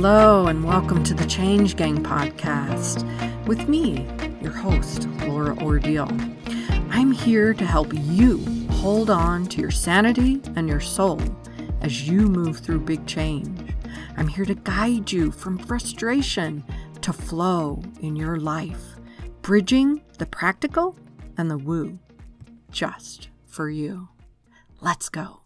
Hello and welcome to the Change Gang podcast with me, your host, Laura Ordile. I'm here to help you hold on to your sanity and your soul as you move through big change. I'm here to guide you from frustration to flow in your life, bridging the practical and the woo, just for you. Let's go.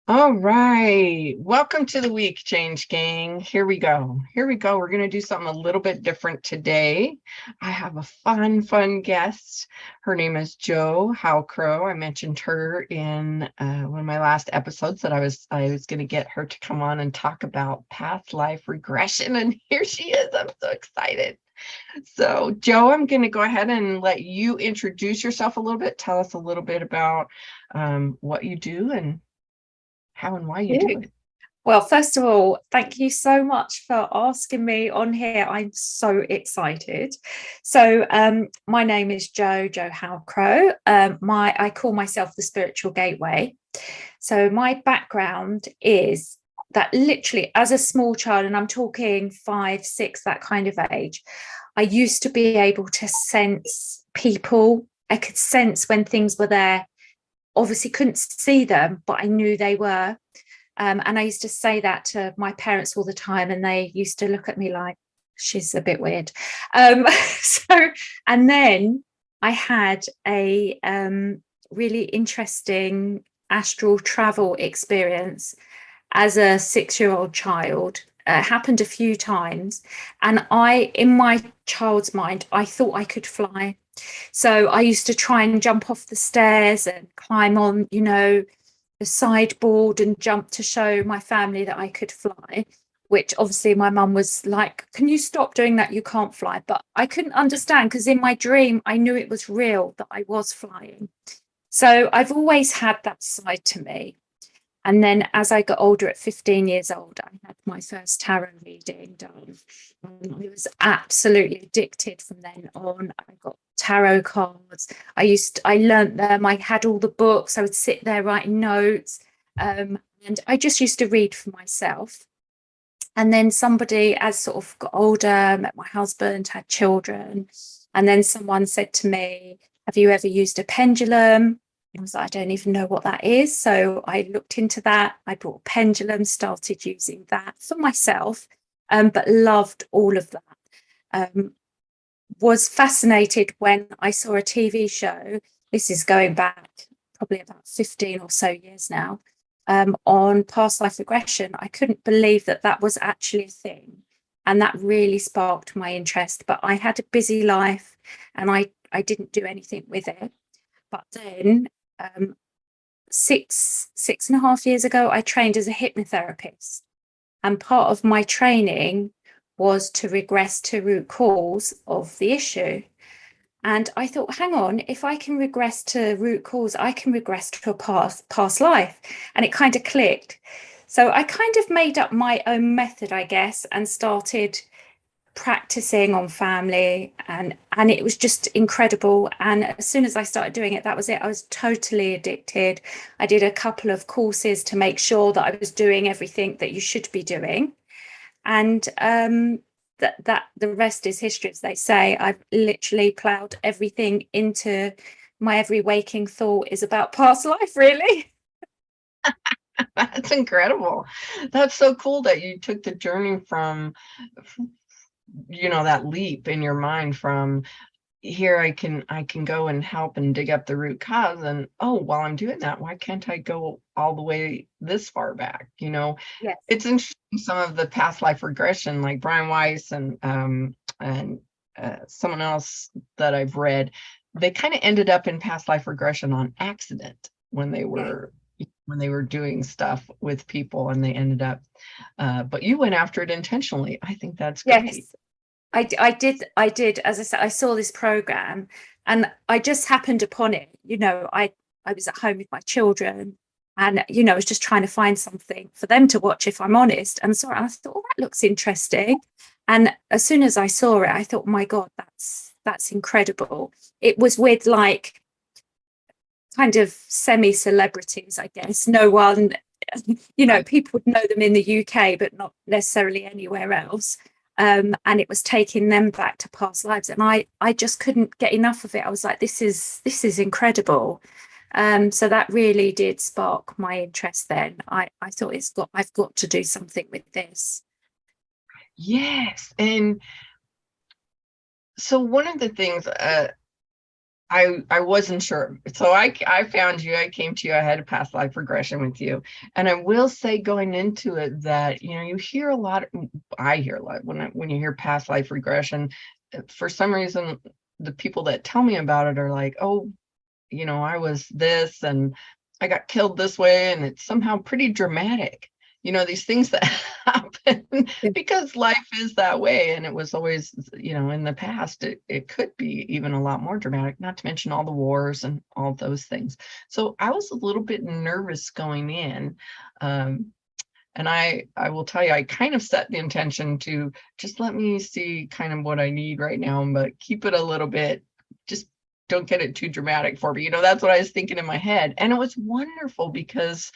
All right. Welcome to the week, Change Gang. Here we go. We're going to do something a little bit different today. I have a fun guest. Her name is Jo Halcrow. I mentioned her in one of my last episodes that I was going to get her to come on and talk about past life regression. And here she is. I'm so excited. So, Jo, I'm going to go ahead and let you introduce yourself a little bit. Tell us a little bit about what you do and how and why you do it. Well, first of all, thank you so much for asking me on here. I'm so excited. So my name is Jo Halcrow. I call myself the Spiritual Gateway. So my background is that literally as a small child, and I'm talking 5, 6, that kind of age, I used to be able to sense people. I could sense when things were there. Obviously couldn't see them, but I knew they were. And I used to say that to my parents all the time, and they used to look at me like, she's a bit weird. And then I had a really interesting astral travel experience as a 6-year-old child. Happened a few times. And in my child's mind, I thought I could fly. So I used to try and jump off the stairs and climb on, the sideboard and jump to show my family that I could fly, which obviously my mum was like, can you stop doing that? You can't fly. But I couldn't understand because in my dream, I knew it was real that I was flying. So I've always had that side to me. And then as I got older, at 15 years old, I had my first tarot reading done. I was absolutely addicted from then on. I got tarot cards. I learnt them. I had all the books. I would sit there writing notes. And I just used to read for myself. And then somebody, as sort of got older, met my husband, had children. And then someone said to me, have you ever used a pendulum? I was like, I don't even know what that is. So I looked into that. I bought a pendulum, started using that for myself, but loved all of that. Was fascinated when I saw a TV show. This is going back probably about 15 or so years now, on past life regression. I couldn't believe that was actually a thing. And that really sparked my interest. But I had a busy life and I didn't do anything with it. But then 6.5 years ago, I trained as a hypnotherapist. And part of my training was to regress to root cause of the issue. And I thought, hang on, if I can regress to root cause, I can regress to a past life. And it kind of clicked. So I kind of made up my own method, I guess, and started practicing on family, and it was just incredible. And as soon as I started doing it, that was it. I was totally addicted. I did a couple of courses to make sure that I was doing everything that you should be doing, and that the rest is history, as they say. I've literally plowed everything into my every waking thought is about past life, really. That's incredible. That's so cool that you took the journey from that leap in your mind from here, I can go and help and dig up the root cause, and while I'm doing that, why can't I go all the way this far back? Yes. It's interesting, some of the past life regression, like Brian Weiss and someone else that I've read, they kind of ended up in past life regression on accident when they were doing stuff with people, and they ended up but you went after it intentionally. I think that's great. Yes. I did. As I said, I saw this program and I just happened upon it. I was at home with my children and, I was just trying to find something for them to watch, if I'm honest. And so I thought, that looks interesting. And as soon as I saw it, I thought, my God, that's incredible. It was with like kind of semi-celebrities, I guess. No one people would know them in the UK, but not necessarily anywhere else. And it was taking them back to past lives. And I just couldn't get enough of it. I was like, this is incredible. So that really did spark my interest then. I thought I've got to do something with this. Yes. And so one of the things I wasn't sure. So I found you, I came to you, I had a past life regression with you. And I will say going into it that, you hear a lot, I hear a lot when you hear past life regression, for some reason, the people that tell me about it are like, oh, I was this and I got killed this way, and it's somehow pretty dramatic. These things that happen because life is that way. And it was always, in the past, it could be even a lot more dramatic, not to mention all the wars and all those things. So I was a little bit nervous going in. And I will tell you, I kind of set the intention to just let me see kind of what I need right now, but keep it a little bit, just don't get it too dramatic for me. That's what I was thinking in my head. And it was wonderful because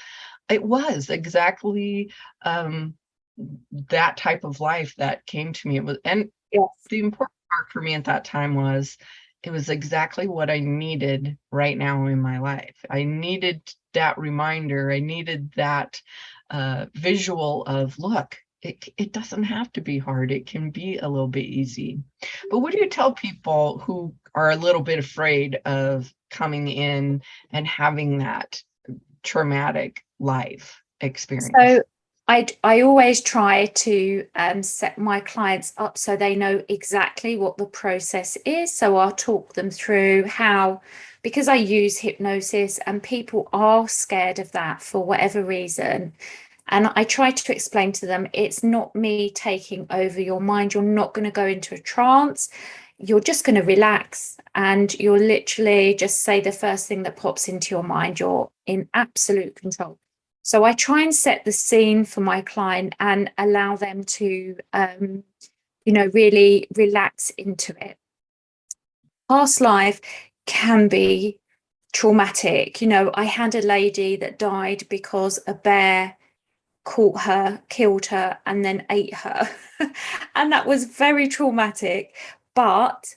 it was exactly that type of life that came to me. It was, and Yes. the important part for me at that time was it was exactly what I needed right now in my life. I needed that reminder. I needed that visual of, look, it doesn't have to be hard. It can be a little bit easy. But what do you tell people who are a little bit afraid of coming in and having that traumatic life experience? So I always try to set my clients up so they know exactly what the process is. So I'll talk them through how, because I use hypnosis and people are scared of that for whatever reason. And I try to explain to them, it's not me taking over your mind. You're not going to go into a trance. You're just going to relax and you'll literally just say the first thing that pops into your mind. You're in absolute control. So I try and set the scene for my client and allow them to, really relax into it. Past life can be traumatic. I had a lady that died because a bear caught her, killed her, and then ate her. And that was very traumatic. But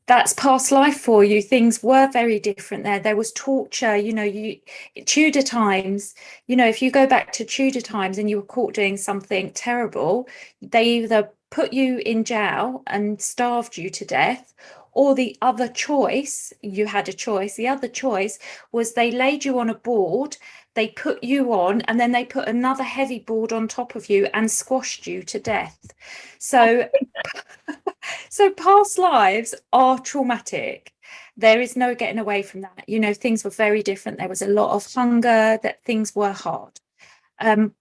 that's past life for you. Things were very different there. There was torture, Tudor times, if you go back to Tudor times and you were caught doing something terrible, they either put you in jail and starved you to death, or the other choice, you had a choice. The other choice was they laid you on a board, they put you on, and then they put another heavy board on top of you and squashed you to death. So so past lives are traumatic. There is no getting away from that. Things were very different. There was a lot of hunger, that things were hard.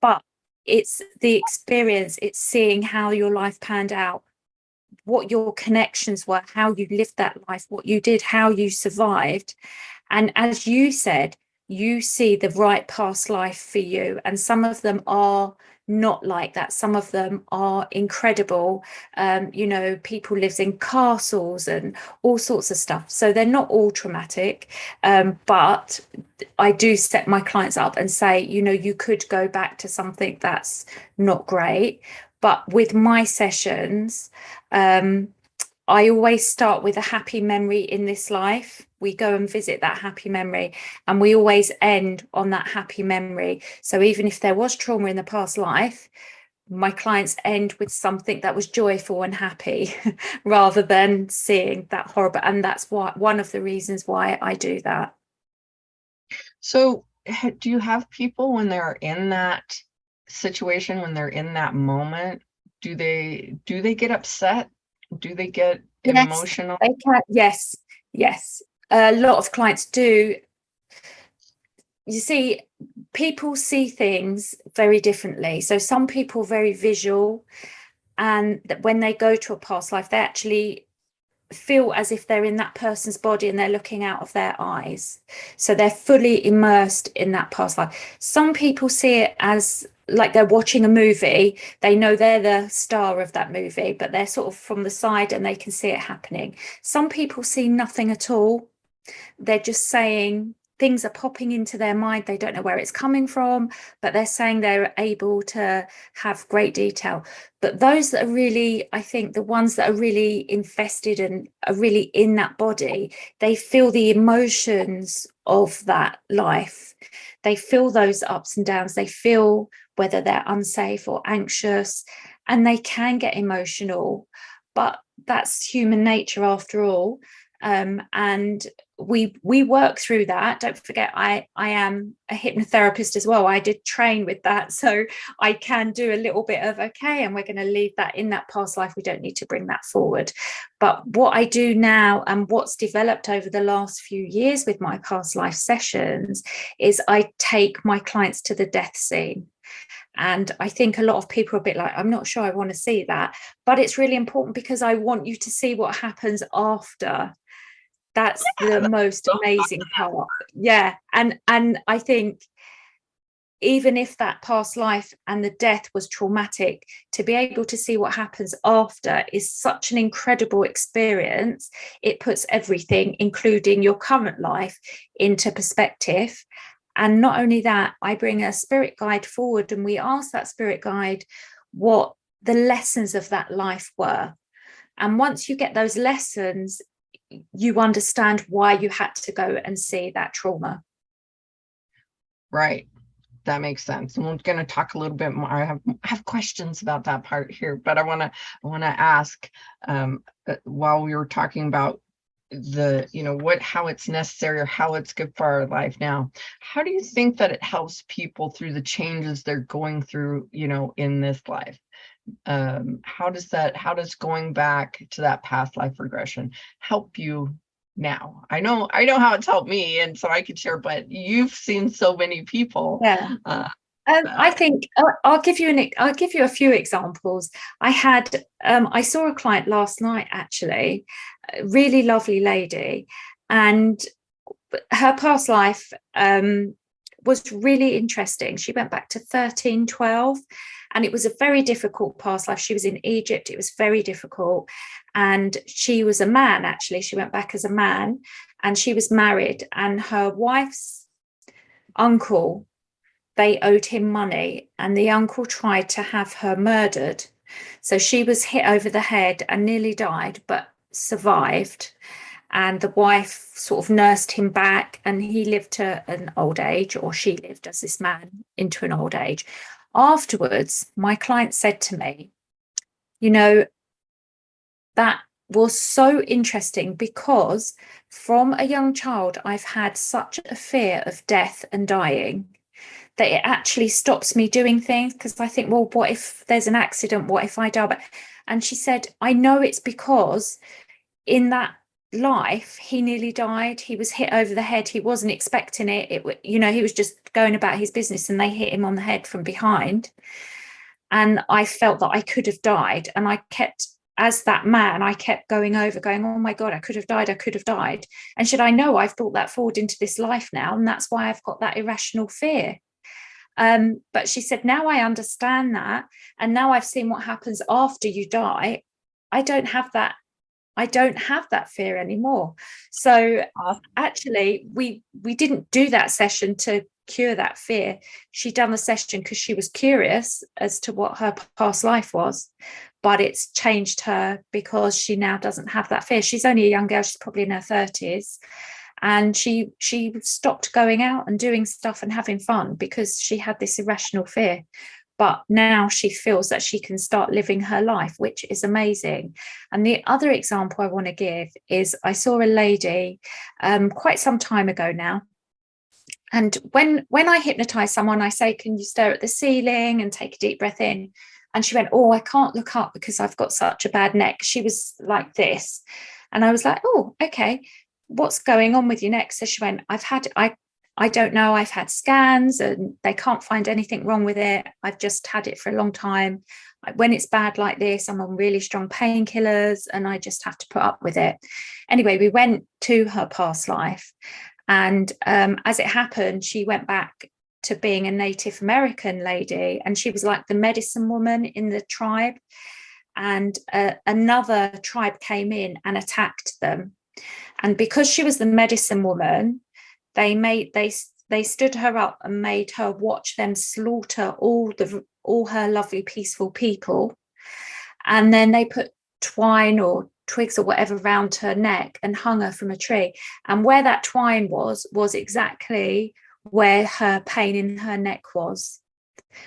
But it's the experience, it's seeing how your life panned out, what your connections were, how you lived that life, what you did, how you survived. And as you said, you see the right past life for you. And some of them are not like that. Some of them are incredible. People live in castles and all sorts of stuff. So they're not all traumatic. But I do set my clients up and say, you could go back to something that's not great. But with my sessions, I always start with a happy memory in this life. We go and visit that happy memory, and we always end on that happy memory. So even if there was trauma in the past life, my clients end with something that was joyful and happy rather than seeing that horrible. And that's one of the reasons why I do that. So do you have people when they're in that situation, when they're in that moment, do they get upset? Do they get emotional? They can. Yes. A lot of clients do. You see, people see things very differently. So some people are very visual, and that when they go to a past life, they actually feel as if they're in that person's body and they're looking out of their eyes. So they're fully immersed in that past life. Some people see it as like they're watching a movie. They know they're the star of that movie, but they're sort of from the side and they can see it happening. Some people see nothing at all. They're just saying, things are popping into their mind. They don't know where it's coming from, but they're saying they're able to have great detail. But those that are really, I think the ones that are really invested and are really in that body, they feel the emotions of that life. They feel those ups and downs. They feel whether they're unsafe or anxious, and they can get emotional, but that's human nature after all. And we work through that. Don't forget, I am a hypnotherapist as well. I did train with that, so I can do a little bit of, okay, and we're going to leave that in that past life. We don't need to bring that forward. But what I do now, and what's developed over the last few years with my past life sessions, is I take my clients to the death scene. And I think a lot of people are a bit like, I'm not sure I want to see that, but it's really important because I want you to see what happens after. That's the most amazing part. Yeah. And I think even if that past life and the death was traumatic, to be able to see what happens after is such an incredible experience. It puts everything, including your current life, into perspective. And not only that, I bring a spirit guide forward, and we ask that spirit guide what the lessons of that life were. And once you get those lessons, you understand why you had to go and see that trauma. Right. That makes sense. And we're going to talk a little bit more. I have questions about that part here, but I want to ask, while we were talking about how it's necessary or how it's good for our life now, how do you think that it helps people through the changes they're going through, in this life? How does going back to that past life regression help you now? I know how it's helped me, and so I could share, but you've seen so many people. Yeah. I think I'll give you a few examples. I saw a client last night, actually, a really lovely lady, and her past life was really interesting. She went back to 1312, and it was a very difficult past life. She was in Egypt. It was very difficult, and she was a man. Actually, she went back as a man, and she was married, and her wife's uncle, they owed him money, and the uncle tried to have her murdered. So she was hit over the head and nearly died, but survived. And the wife sort of nursed him back, and he lived to an old age, or she lived as this man into an old age. Afterwards, my client said to me, that was so interesting, because from a young child, I've had such a fear of death and dying that it actually stops me doing things, because I think, well, what if there's an accident? What if I die? And she said, I know it's because in that life, he nearly died. He was hit over the head. He wasn't expecting it. He was just going about his business, and they hit him on the head from behind. And I felt that I could have died. And as that man, I kept going, oh my God, I could have died. I could have died. And I know I've brought that forward into this life now. And that's why I've got that irrational fear. But she said, now I understand that. And now I've seen what happens after you die. I don't have that fear anymore. So actually, we didn't do that session to cure that fear. She done the session because she was curious as to what her past life was, but it's changed her because she now doesn't have that fear. She's only a young girl. She's probably in her 30s. And she stopped going out and doing stuff and having fun because she had this irrational fear. But now she feels that she can start living her life, which is amazing. And the other example I want to give is, I saw a lady quite some time ago now. And when I hypnotize someone, I say, can you stare at the ceiling and take a deep breath in? And she went, oh, I can't look up because I've got such a bad neck. She was like this. And I was like, oh, okay, what's going on with your neck? So she went, I don't know. I've had scans and they can't find anything wrong with it. I've just had it for a long time. When it's bad like this, I'm on really strong painkillers and I just have to put up with it. Anyway, we went to her past life. And as it happened, she went back to being a Native American lady. And she was like the medicine woman in the tribe. And another tribe came in and attacked them. And because she was the medicine woman, they stood her up and made her watch them slaughter all her lovely peaceful people, and then they put twine or twigs or whatever around her neck and hung her from a tree. And where that twine was exactly where her pain in her neck was.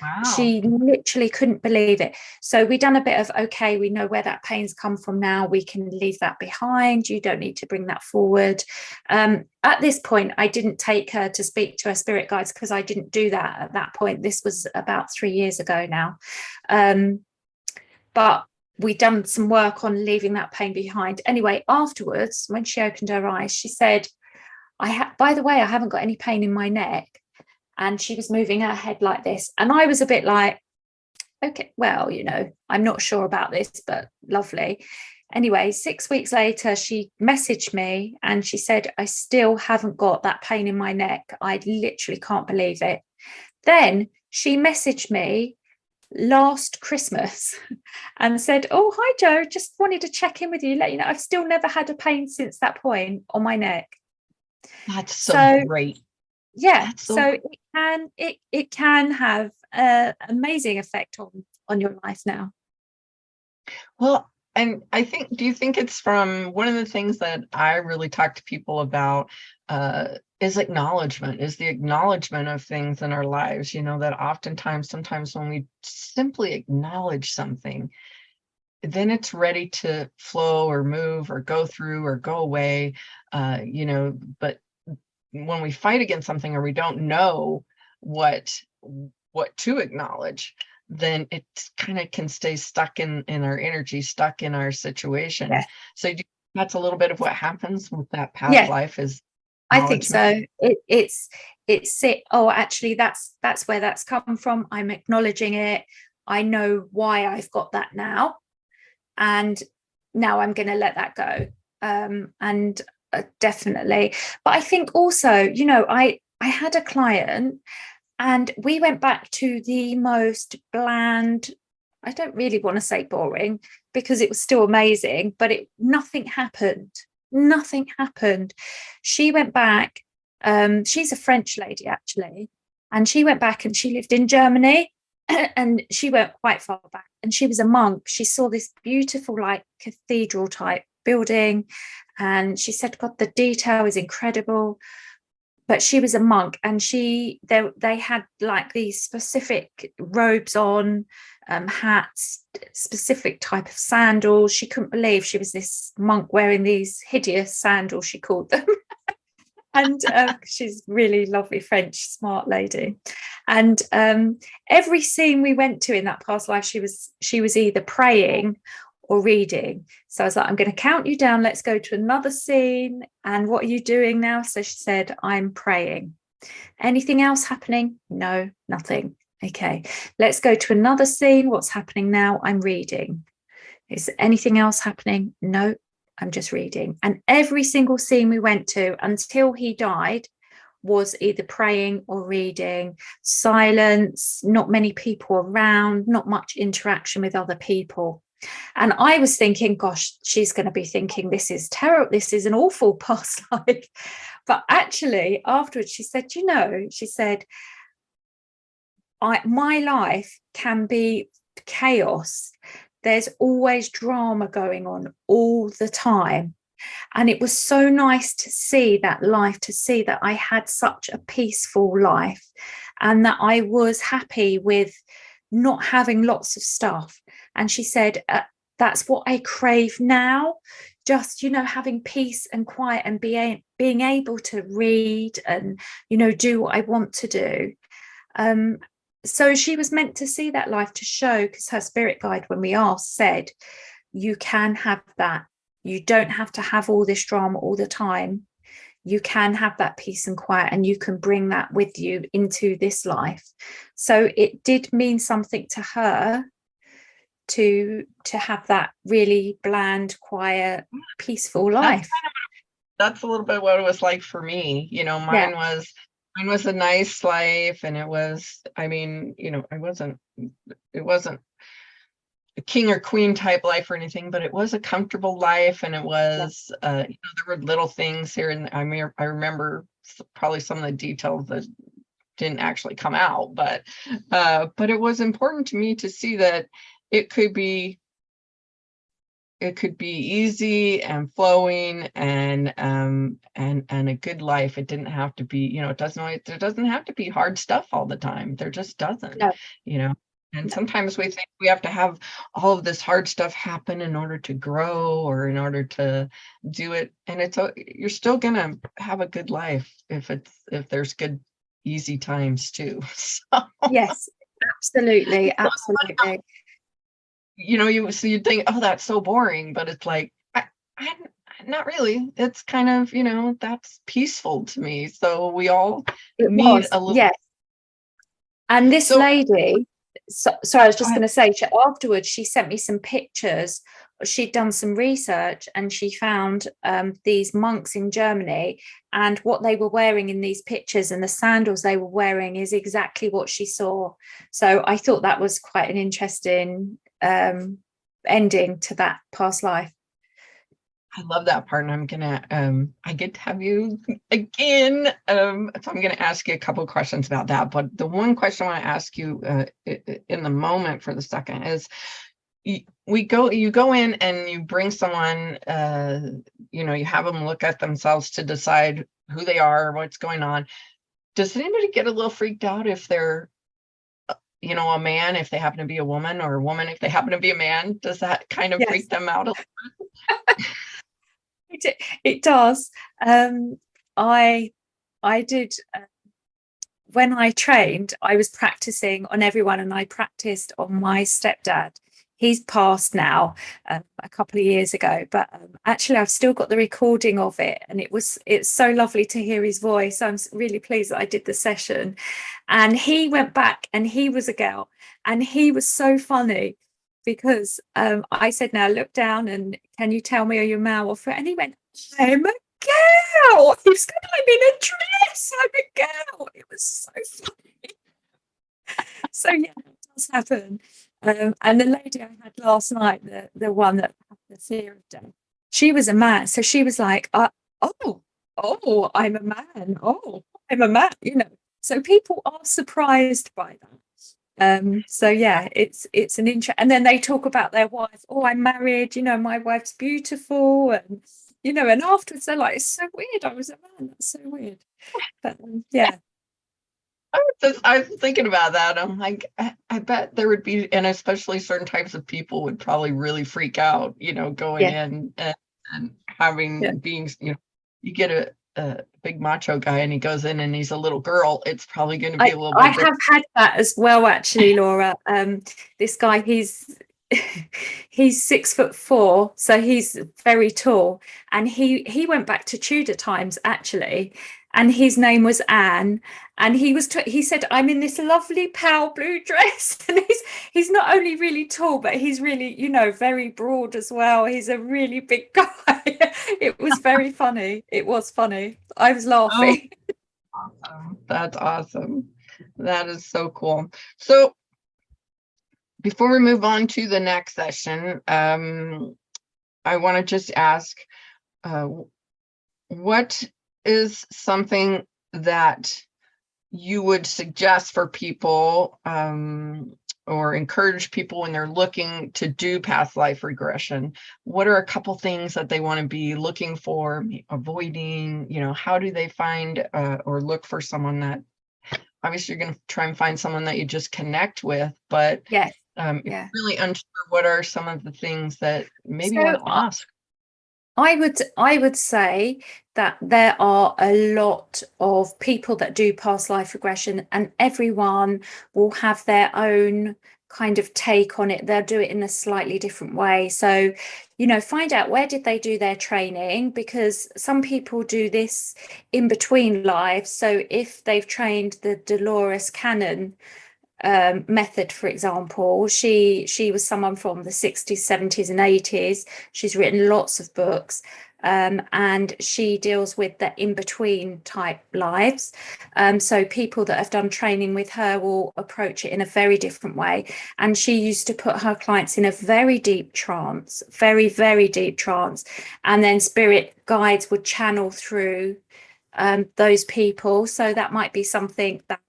Wow. She literally couldn't believe it. So we done a bit of, okay, we know where that pain's come from now. We can leave that behind. You don't need to bring that forward. At this point, I didn't take her to speak to her spirit guides because I didn't do that at that point. This was about 3 years ago now. But we done some work on leaving that pain behind. Anyway, afterwards, when she opened her eyes, she said, by the way, I haven't got any pain in my neck. And she was moving her head like this. And I was a bit like, okay, well, I'm not sure about this, but lovely. Anyway, 6 weeks later, she messaged me and she said, I still haven't got that pain in my neck. I literally can't believe it. Then she messaged me last Christmas and said, oh, hi, Joe, just wanted to check in with you, let you know I've still never had a pain since that point on my neck. That's so great. Yeah, so it can have an amazing effect on your life now. Well, and I think, do you think it's from one of the things that I really talk to people about is the acknowledgement of things in our lives, that sometimes when we simply acknowledge something, then it's ready to flow or move or go through or go away, but when we fight against something or we don't know what to acknowledge, then it kind of can stay stuck in our energy, stuck in our situation. Yeah. So that's a little bit of what happens with that past life is I think so. It's oh, actually that's where that's come from. I'm acknowledging it. I know why I've got that now, and now I'm going to let that go. And definitely. But I think also, I had a client and we went back to the most bland, I don't really want to say boring because it was still amazing, but nothing happened. Nothing happened. She went back. She's a French lady, actually. And she went back and she lived in Germany and she went quite far back and she was a monk. She saw this beautiful, like cathedral type building. And she said, God, the detail is incredible. But she was a monk and they had like these specific robes on, hats, specific type of sandals. She couldn't believe she was this monk wearing these hideous sandals, she called them. And she's really lovely French, smart lady. And every scene we went to in that past life, she was either praying or reading. So I was like, I'm going to count you down. Let's go to another scene. And what are you doing now? So she said, I'm praying. Anything else happening? No, nothing. Okay, let's go to another scene. What's happening now? I'm reading. Is anything else happening? No, I'm just reading. And every single scene we went to until he died was either praying or reading, silence, not many people around, not much interaction with other people. And I was thinking, gosh, she's going to be thinking this is terrible. This is an awful past life. But actually, afterwards, she said, my life can be chaos. There's always drama going on all the time. And it was so nice to see that life, to see that I had such a peaceful life and that I was happy with not having lots of stuff. And she said, that's what I crave now, just, having peace and quiet and being able to read and, do what I want to do. So she was meant to see that life to show, because her spirit guide, when we asked, said, you can have that. You don't have to have all this drama all the time. You can have that peace and quiet, and you can bring that with you into this life. So it did mean something to her to have that really bland, quiet, peaceful life. That's a little bit what it was like for me. Mine was a nice life, and it was, it king or queen type life or anything, but it was a comfortable life, and it was there were little things here, and I remember probably some of the details that didn't actually come out, but it was important to me to see that it could be easy and flowing and a good life. It didn't have to be, there doesn't have to be hard stuff all the time. There just doesn't, No, and no. sometimes we think we have to have all of this hard stuff happen in order to grow or in order to do it. And you're still gonna have a good life if there's good, easy times too. So, Yes, absolutely, absolutely. you'd think, oh, that's so boring, but it's like, I not really. It's kind of, that's peaceful to me. So we all It need was, a little. yes. And this So lady, sorry, I was go just ahead. going to say, afterwards, she sent me some pictures. She'd done some research and she found these monks in Germany, and what they were wearing in these pictures and the sandals they were wearing is exactly what she saw. So I thought that was quite an interesting ending to that past life. I love that part, and I'm gonna I get to have you again. So I'm gonna ask you a couple of questions about that. But the one question I want to ask you in the moment for the second is, you go in and you bring someone, you have them look at themselves to decide who they are, what's going on. Does anybody get a little freaked out if they're a man, if they happen to be a woman, or a woman if they happen to be a man? Does that kind of Yes, freak them out? it does. I did when I trained, I was practicing on everyone, and I practiced on my stepdad. He's passed now, a couple of years ago, but actually I've still got the recording of it, and it's so lovely to hear his voice. I'm really pleased that I did the session. And he went back and he was a girl, and he was so funny because I said, now look down and can you tell me, are you a male or female? And he went, I'm a girl. He was going, I'm in a dress, I'm a girl. It was so funny. So yeah, it does happen. And the lady I had last night, the one that had the fear of death, she was a man. So she was like, oh, I'm a man. Oh, I'm a man, So people are surprised by that. So yeah, it's an interest. And then they talk about their wife. Oh, I'm married, my wife's beautiful. And and afterwards they're like, it's so weird. I was a man. That's so weird. But yeah. I was thinking about that. I'm like, I bet there would be, and especially certain types of people would probably really freak out, going Yeah. in and Yeah. being, you get a big macho guy and he goes in and he's a little girl. It's probably going to be a little I bit different. have had that as well, actually, Laura. This guy, he's 6'4", so he's very tall, and he went back to Tudor times actually, and his name was Anne, and he said, I'm in this lovely pale blue dress, and he's not only really tall, but he's really very broad as well. He's a really big guy. It was very funny. It was funny. I was Oh, laughing. awesome. That's awesome. That is so cool. So before we move on to the next session, I want to just ask, what is something that you would suggest for people, or encourage people when they're looking to do past life regression? What are a couple things that they want to be looking for, avoiding? How do they find or look for someone that, obviously you're going to try and find someone that you just connect with, but Yes. if Yeah. you're really unsure, what are some of the things that maybe you So want to ask? I would say that there are a lot of people that do past life regression, and everyone will have their own kind of take on it. They'll do it in a slightly different way. So, find out, where did they do their training, because some people do this in between lives. So if they've trained the Dolores Cannon method, for example, she was someone from the 60s, 70s, and 80s. She's written lots of books. And she deals with the in-between type lives. So people that have done training with her will approach it in a very different way. And she used to put her clients in a very deep trance, very, very deep trance. And then spirit guides would channel through those people. So that might be something that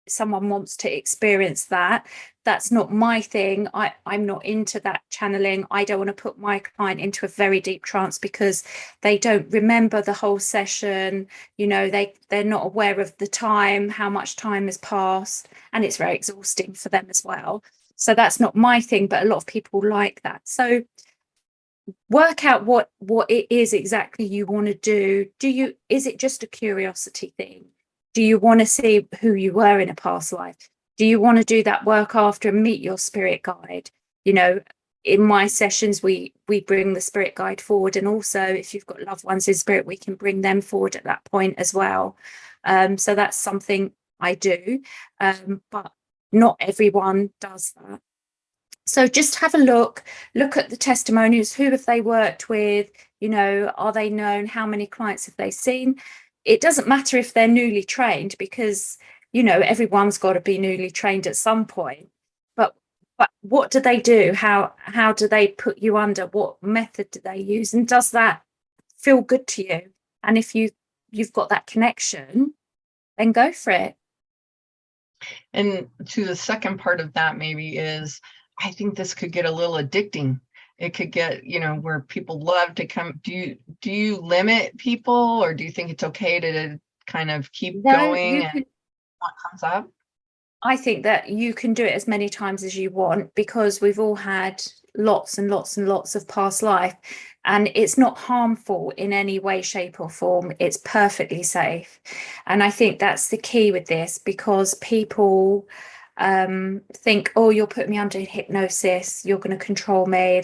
someone wants to experience that. That's not my thing. I'm not into that channeling. I don't want to put my client into a very deep trance because they don't remember the whole session. They're not aware of the time, how much time has passed, and it's very exhausting for them as well. So that's not my thing, but a lot of people like that. So work out what it is exactly you want to do. Is it just a curiosity thing? Do you want to see who you were in a past life? Do you want to do that work after and meet your spirit guide? In my sessions, we bring the spirit guide forward. And also, if you've got loved ones in spirit, we can bring them forward at that point as well. So that's something I do. But not everyone does that. So just have a look at the testimonials. Who have they worked with? Are they known? How many clients have they seen? It doesn't matter if they're newly trained because, everyone's got to be newly trained at some point. But what do they do? How do they put you under? What method do they use? And does that feel good to you? And if you've got that connection, then go for it. And to the second part of that maybe is, I think this could get a little addicting. It could get, where people love to come. Do you limit people, or do you think it's okay to kind of keep going and what comes up? I think that you can do it as many times as you want because we've all had lots and lots and lots of past life, and it's not harmful in any way, shape, or form. It's perfectly safe. And I think that's the key with this, because people think, oh, you'll put me under hypnosis, you're going to control me.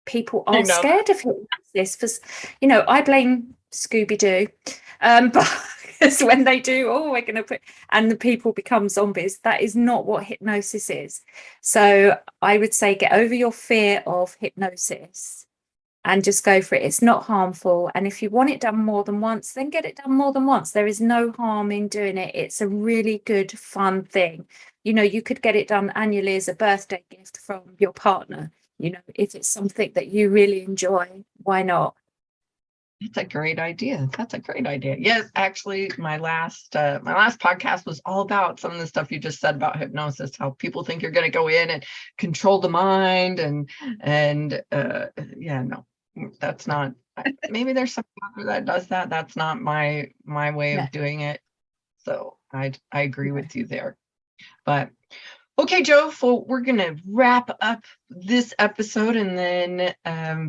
People are scared of hypnosis. I blame Scooby-Doo, but because when they do, oh, we're going to put, and the people become zombies. That is not what hypnosis is. So I would say get over your fear of hypnosis and just go for it. It's not harmful. And if you want it done more than once, then get it done more than once. There is no harm in doing it. It's a really good, fun thing. You could get it done annually as a birthday gift from your partner. If it's something that you really enjoy, why not? That's a great idea. Yes, actually, my last podcast was all about some of the stuff you just said about hypnosis, how people think you're going to go in and control the mind no, that's not. Maybe there's something out there that does that. That's not my way of doing it. So I agree with you there. But okay, Joe, we're going to wrap up this episode, and then,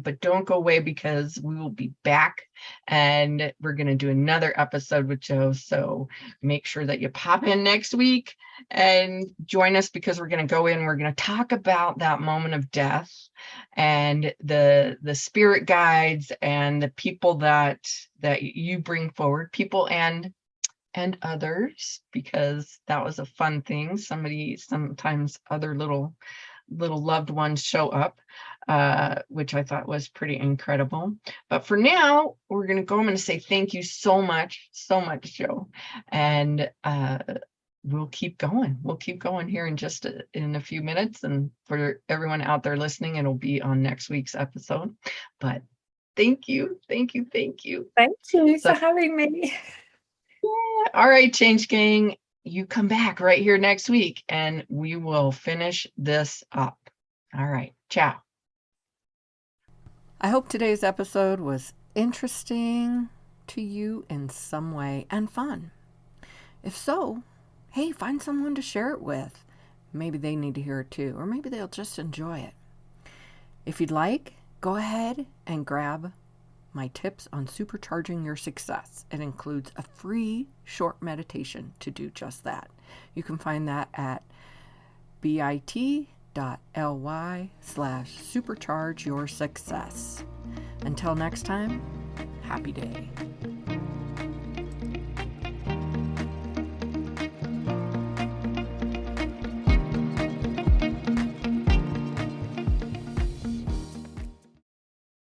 but don't go away because we will be back and we're going to do another episode with Joe. So make sure that you pop in next week and join us, because we're going to go in, we're going to talk about that moment of death and the spirit guides and the people that you bring forward, people and others, because that was a fun thing. Sometimes other little loved ones show up, which I thought was pretty incredible. But for now, we're going to go. I'm going to say thank you so much, Joe. And we'll keep going here in a few minutes. And for everyone out there listening, it'll be on next week's episode. But thank you. Thank you for having me. All right, Change Gang, you come back right here next week and we will finish this up. All right, ciao. I hope today's episode was interesting to you in some way and fun. If so, hey, find someone to share it with. Maybe they need to hear it too, or maybe they'll just enjoy it. If you'd like, go ahead and grab my tips on supercharging your success. It includes a free short meditation to do just that. You can find that at bit.ly/supercharge your success. Until next time, happy day.